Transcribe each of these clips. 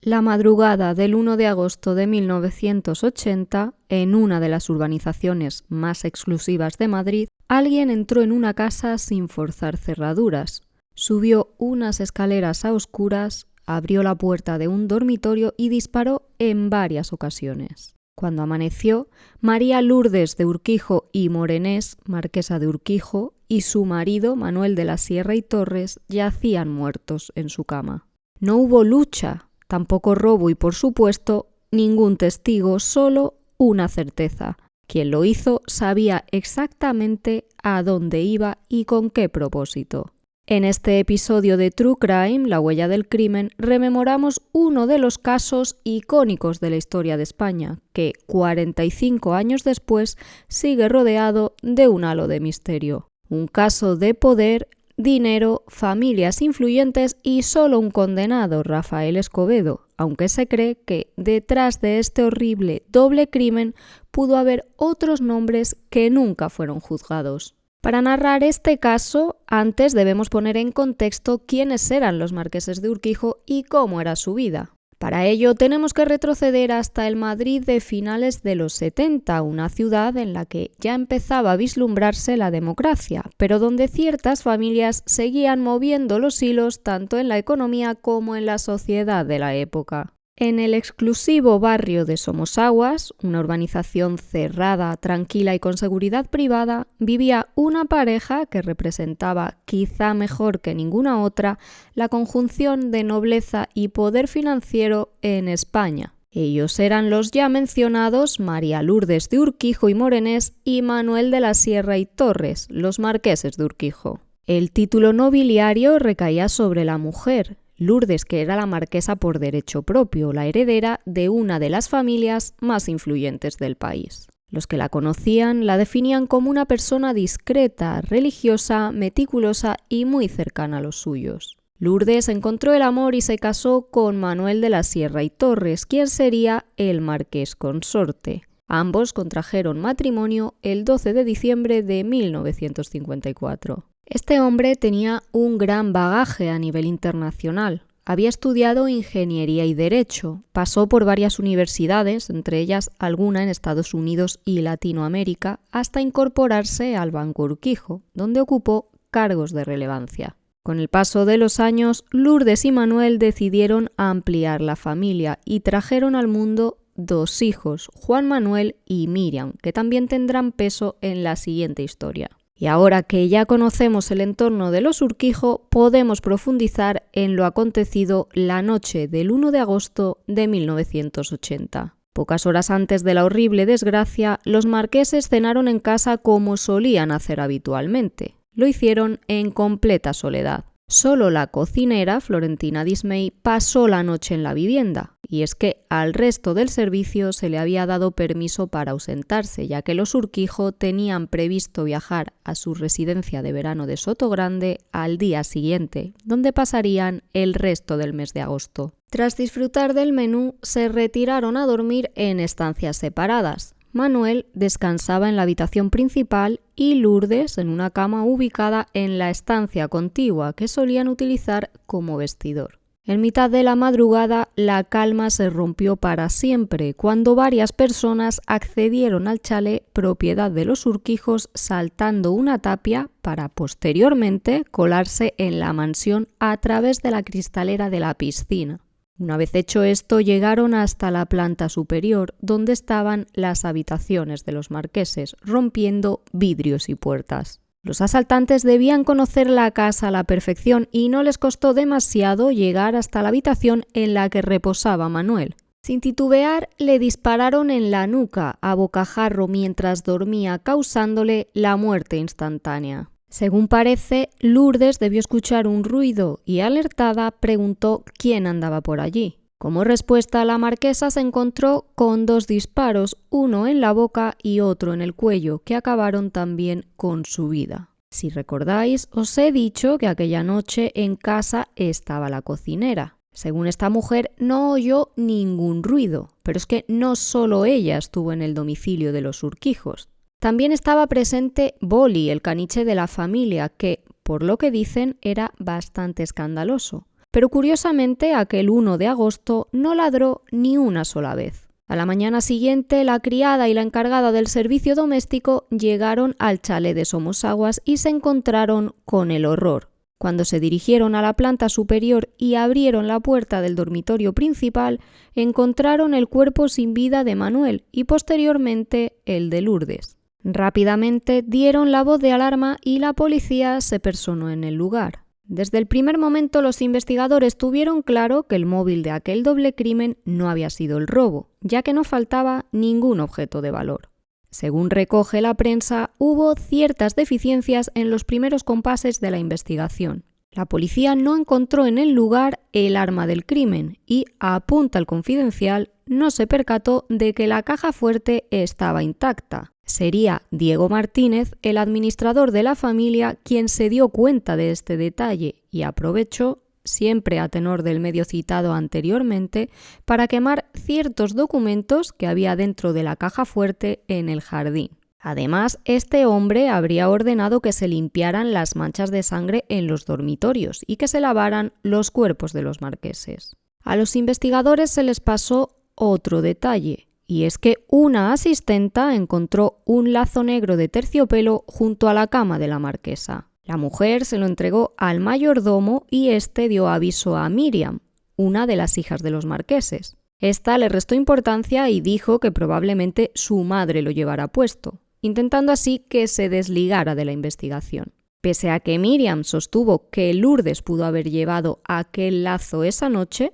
La madrugada del 1 de agosto de 1980, en una de las urbanizaciones más exclusivas de Madrid, alguien entró en una casa sin forzar cerraduras. Subió unas escaleras a oscuras, abrió la puerta de un dormitorio y disparó en varias ocasiones. Cuando amaneció, María Lourdes de Urquijo y Morenés, marquesa de Urquijo, y su marido, Manuel de la Sierra y Torres, yacían muertos en su cama. No hubo lucha, tampoco robo y, por supuesto, ningún testigo, solo una certeza. Quien lo hizo sabía exactamente a dónde iba y con qué propósito. En este episodio de True Crime, La huella del crimen, rememoramos uno de los casos icónicos de la historia de España, que 45 años después sigue rodeado de un halo de misterio. Un caso de poder, dinero, familias influyentes y solo un condenado, Rafael Escobedo, aunque se cree que detrás de este horrible doble crimen pudo haber otros nombres que nunca fueron juzgados. Para narrar este caso, antes debemos poner en contexto quiénes eran los marqueses de Urquijo y cómo era su vida. Para ello tenemos que retroceder hasta el Madrid de finales de los 70, una ciudad en la que ya empezaba a vislumbrarse la democracia, pero donde ciertas familias seguían moviendo los hilos tanto en la economía como en la sociedad de la época. En el exclusivo barrio de Somosaguas, una urbanización cerrada, tranquila y con seguridad privada, vivía una pareja que representaba, quizá mejor que ninguna otra, la conjunción de nobleza y poder financiero en España. Ellos eran los ya mencionados María Lourdes de Urquijo y Morenés y Manuel de la Sierra y Torres, los marqueses de Urquijo. El título nobiliario recaía sobre la mujer, Lourdes, que era la marquesa por derecho propio, la heredera de una de las familias más influyentes del país. Los que la conocían la definían como una persona discreta, religiosa, meticulosa y muy cercana a los suyos. Lourdes encontró el amor y se casó con Manuel de la Sierra y Torres, quien sería el marqués consorte. Ambos contrajeron matrimonio el 12 de diciembre de 1954. Este hombre tenía un gran bagaje a nivel internacional. Había estudiado ingeniería y derecho, pasó por varias universidades, entre ellas alguna en Estados Unidos y Latinoamérica, hasta incorporarse al Banco Urquijo, donde ocupó cargos de relevancia. Con el paso de los años, Lourdes y Manuel decidieron ampliar la familia y trajeron al mundo 2 hijos, Juan Manuel y Miriam, que también tendrán peso en la siguiente historia. Y ahora que ya conocemos el entorno de los Urquijo, podemos profundizar en lo acontecido la noche del 1 de agosto de 1980. Pocas horas antes de la horrible desgracia, los marqueses cenaron en casa como solían hacer habitualmente. Lo hicieron en completa soledad. Solo la cocinera, Florentina Dismey, pasó la noche en la vivienda, y es que al resto del servicio se le había dado permiso para ausentarse, ya que los Urquijo tenían previsto viajar a su residencia de verano de Sotogrande al día siguiente, donde pasarían el resto del mes de agosto. Tras disfrutar del menú, se retiraron a dormir en estancias separadas. Manuel descansaba en la habitación principal y Lourdes en una cama ubicada en la estancia contigua que solían utilizar como vestidor. En mitad de la madrugada, la calma se rompió para siempre cuando varias personas accedieron al chalet propiedad de los Urquijos saltando una tapia para posteriormente colarse en la mansión a través de la cristalera de la piscina. Una vez hecho esto, llegaron hasta la planta superior, donde estaban las habitaciones de los marqueses, rompiendo vidrios y puertas. Los asaltantes debían conocer la casa a la perfección y no les costó demasiado llegar hasta la habitación en la que reposaba Manuel. Sin titubear, le dispararon en la nuca a bocajarro mientras dormía, causándole la muerte instantánea. Según parece, Lourdes debió escuchar un ruido y, alertada, preguntó quién andaba por allí. Como respuesta, la marquesa se encontró con 2 disparos, uno en la boca y otro en el cuello, que acabaron también con su vida. Si recordáis, os he dicho que aquella noche en casa estaba la cocinera. Según esta mujer, no oyó ningún ruido, pero es que no solo ella estuvo en el domicilio de los Urquijos. También estaba presente Boli, el caniche de la familia, que, por lo que dicen, era bastante escandaloso. pero curiosamente aquel 1 de agosto no ladró ni una sola vez. A la mañana siguiente, la criada y la encargada del servicio doméstico llegaron al chalet de Somosaguas y se encontraron con el horror. Cuando se dirigieron a la planta superior y abrieron la puerta del dormitorio principal, encontraron el cuerpo sin vida de Manuel y posteriormente el de Lourdes. Rápidamente dieron la voz de alarma y la policía se personó en el lugar. Desde el primer momento los investigadores tuvieron claro que el móvil de aquel doble crimen no había sido el robo, ya que no faltaba ningún objeto de valor. Según recoge la prensa, hubo ciertas deficiencias en los primeros compases de la investigación. La policía no encontró en el lugar el arma del crimen y, apunta el Confidencial, no se percató de que la caja fuerte estaba intacta. Sería Diego Martínez, el administrador de la familia, quien se dio cuenta de este detalle y aprovechó, siempre a tenor del medio citado anteriormente, para quemar ciertos documentos que había dentro de la caja fuerte en el jardín. Además, este hombre habría ordenado que se limpiaran las manchas de sangre en los dormitorios y que se lavaran los cuerpos de los marqueses. A los investigadores se les pasó otro detalle, y es que una asistenta encontró un lazo negro de terciopelo junto a la cama de la marquesa. La mujer se lo entregó al mayordomo y este dio aviso a Miriam, una de las hijas de los marqueses. Esta le restó importancia y dijo que probablemente su madre lo llevara puesto, intentando así que se desligara de la investigación. Pese a que Miriam sostuvo que Lourdes pudo haber llevado aquel lazo esa noche,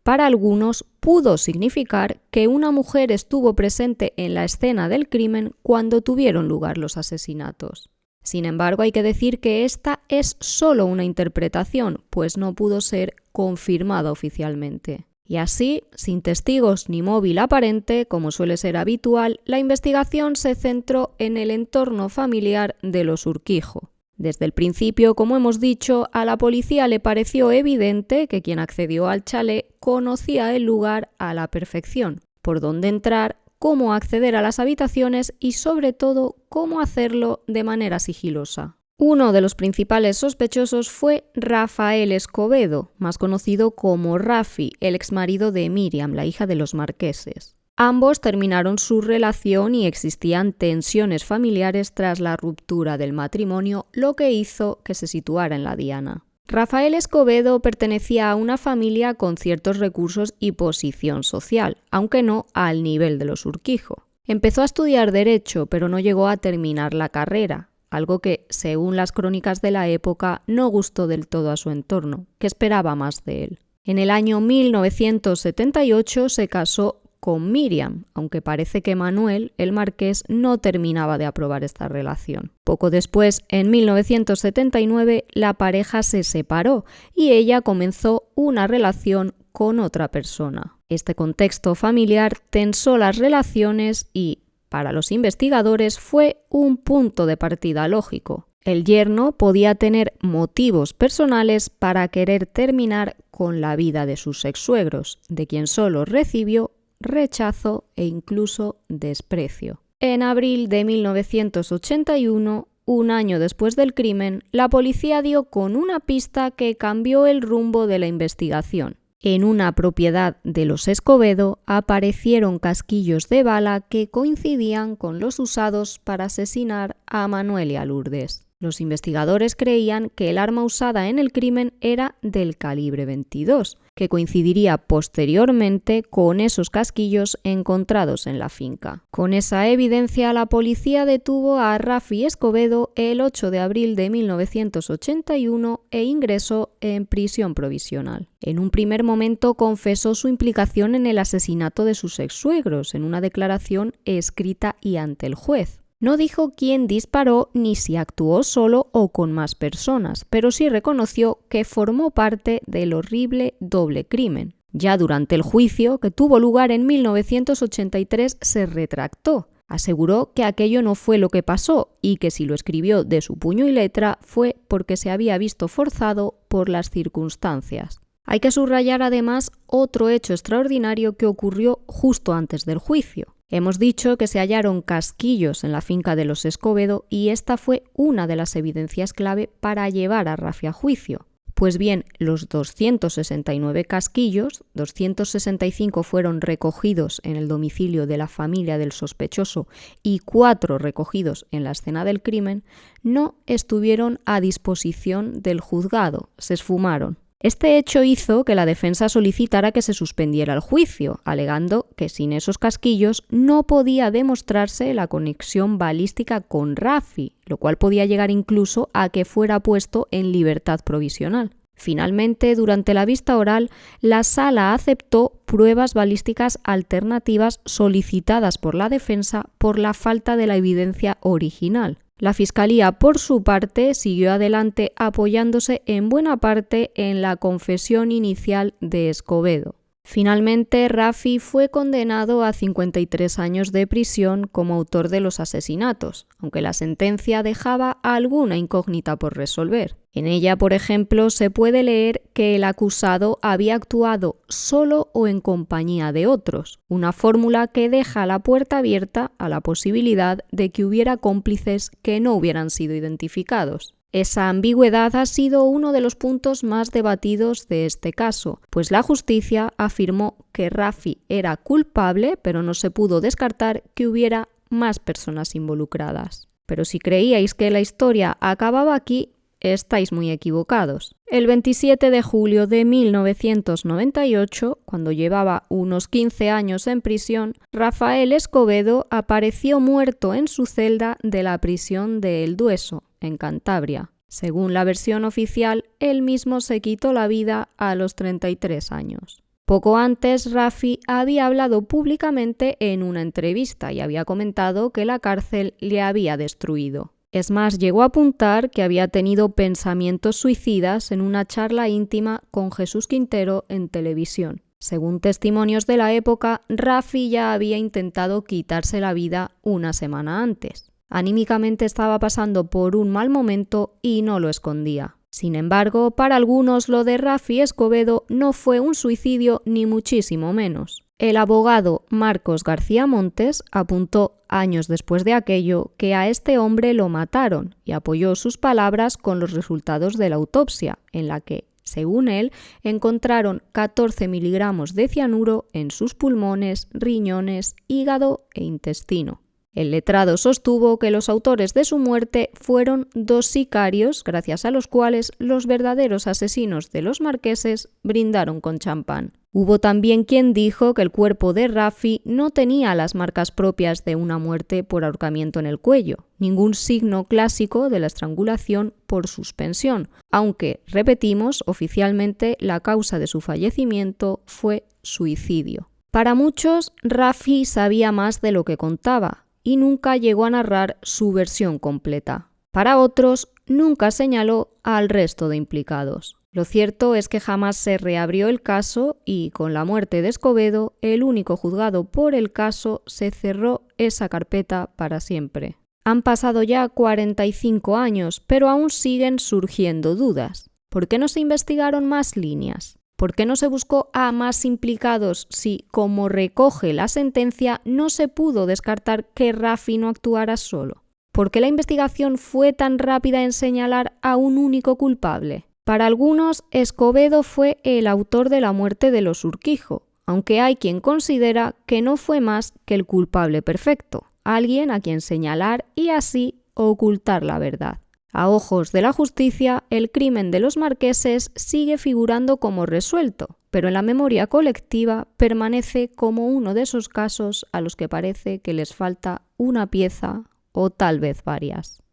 para algunos pudo significar que una mujer estuvo presente en la escena del crimen cuando tuvieron lugar los asesinatos. Sin embargo, hay que decir que esta es solo una interpretación, pues no pudo ser confirmada oficialmente. Y así, sin testigos ni móvil aparente, como suele ser habitual, la investigación se centró en el entorno familiar de los Urquijo. Desde el principio, como hemos dicho, a la policía le pareció evidente que quien accedió al chalet conocía el lugar a la perfección, por dónde entrar, cómo acceder a las habitaciones y, sobre todo, cómo hacerlo de manera sigilosa. Uno de los principales sospechosos fue Rafael Escobedo, más conocido como Rafi, el exmarido de Miriam, la hija de los marqueses. Ambos terminaron su relación y existían tensiones familiares tras la ruptura del matrimonio, lo que hizo que se situara en la diana. Rafael Escobedo pertenecía a una familia con ciertos recursos y posición social, aunque no al nivel de los Urquijo. Empezó a estudiar Derecho, pero no llegó a terminar la carrera, algo que, según las crónicas de la época, no gustó del todo a su entorno, que esperaba más de él. En el año 1978 se casó con Miriam, aunque parece que Manuel, el marqués, no terminaba de aprobar esta relación. Poco después, en 1979, la pareja se separó y ella comenzó una relación con otra persona. Este contexto familiar tensó las relaciones y, para los investigadores, fue un punto de partida lógico. El yerno podía tener motivos personales para querer terminar con la vida de sus exsuegros, de quien solo recibió rechazo e incluso desprecio. En abril de 1981, un año después del crimen, la policía dio con una pista que cambió el rumbo de la investigación. En una propiedad de los Escobedo aparecieron casquillos de bala que coincidían con los usados para asesinar a Manuel y a Lourdes. Los investigadores creían que el arma usada en el crimen era del calibre 22, que coincidiría posteriormente con esos casquillos encontrados en la finca. Con esa evidencia, la policía detuvo a Rafi Escobedo el 8 de abril de 1981 e ingresó en prisión provisional. En un primer momento confesó su implicación en el asesinato de sus exsuegros en una declaración escrita y ante el juez. No dijo quién disparó ni si actuó solo o con más personas, pero sí reconoció que formó parte del horrible doble crimen. Ya durante el juicio, que tuvo lugar en 1983, se retractó. Aseguró que aquello no fue lo que pasó y que si lo escribió de su puño y letra fue porque se había visto forzado por las circunstancias. Hay que subrayar además otro hecho extraordinario que ocurrió justo antes del juicio. Hemos dicho que se hallaron casquillos en la finca de los Escobedo y esta fue una de las evidencias clave para llevar a Rafi a juicio. Pues bien, los 269 casquillos, 265 fueron recogidos en el domicilio de la familia del sospechoso y 4 recogidos en la escena del crimen, no estuvieron a disposición del juzgado, se esfumaron. Este hecho hizo que la defensa solicitara que se suspendiera el juicio, alegando que sin esos casquillos no podía demostrarse la conexión balística con Raffi, lo cual podía llegar incluso a que fuera puesto en libertad provisional. Finalmente, durante la vista oral, la sala aceptó pruebas balísticas alternativas solicitadas por la defensa por la falta de la evidencia original. La Fiscalía, por su parte, siguió adelante apoyándose en buena parte en la confesión inicial de Escobedo. Finalmente, Raffi fue condenado a 53 años de prisión como autor de los asesinatos, aunque la sentencia dejaba alguna incógnita por resolver. En ella, por ejemplo, se puede leer que el acusado había actuado solo o en compañía de otros, una fórmula que deja la puerta abierta a la posibilidad de que hubiera cómplices que no hubieran sido identificados. Esa ambigüedad ha sido uno de los puntos más debatidos de este caso, pues la justicia afirmó que Raffi era culpable, pero no se pudo descartar que hubiera más personas involucradas. Pero si creíais que la historia acababa aquí, estáis muy equivocados. El 27 de julio de 1998, cuando llevaba unos 15 años en prisión, Rafael Escobedo apareció muerto en su celda de la prisión de El Dueso, en Cantabria. Según la versión oficial, él mismo se quitó la vida a los 33 años. Poco antes, Raffi había hablado públicamente en una entrevista y había comentado que la cárcel le había destruido. Es más, llegó a apuntar que había tenido pensamientos suicidas en una charla íntima con Jesús Quintero en televisión. Según testimonios de la época, Raffi ya había intentado quitarse la vida una semana antes. Anímicamente estaba pasando por un mal momento y no lo escondía. Sin embargo, para algunos lo de Raffi Escobedo no fue un suicidio ni muchísimo menos. El abogado Marcos García Montes apuntó años después de aquello que a este hombre lo mataron y apoyó sus palabras con los resultados de la autopsia, en la que, según él, encontraron 14 miligramos de cianuro en sus pulmones, riñones, hígado e intestino. El letrado sostuvo que los autores de su muerte fueron 2 sicarios, gracias a los cuales los verdaderos asesinos de los marqueses brindaron con champán. Hubo también quien dijo que el cuerpo de Raffi no tenía las marcas propias de una muerte por ahorcamiento en el cuello, ningún signo clásico de la estrangulación por suspensión, aunque, repetimos, oficialmente la causa de su fallecimiento fue suicidio. Para muchos, Raffi sabía más de lo que contaba y nunca llegó a narrar su versión completa. Para otros, nunca señaló al resto de implicados. Lo cierto es que jamás se reabrió el caso y, con la muerte de Escobedo, el único juzgado por el caso, se cerró esa carpeta para siempre. Han pasado ya 45 años, pero aún siguen surgiendo dudas. ¿Por qué no se investigaron más líneas? ¿Por qué no se buscó a más implicados si, como recoge la sentencia, no se pudo descartar que Raffi no actuara solo? ¿Por qué la investigación fue tan rápida en señalar a un único culpable? Para algunos, Escobedo fue el autor de la muerte de los Urquijo, aunque hay quien considera que no fue más que el culpable perfecto, alguien a quien señalar y así ocultar la verdad. A ojos de la justicia, el crimen de los marqueses sigue figurando como resuelto, pero en la memoria colectiva permanece como uno de esos casos a los que parece que les falta una pieza o tal vez varias.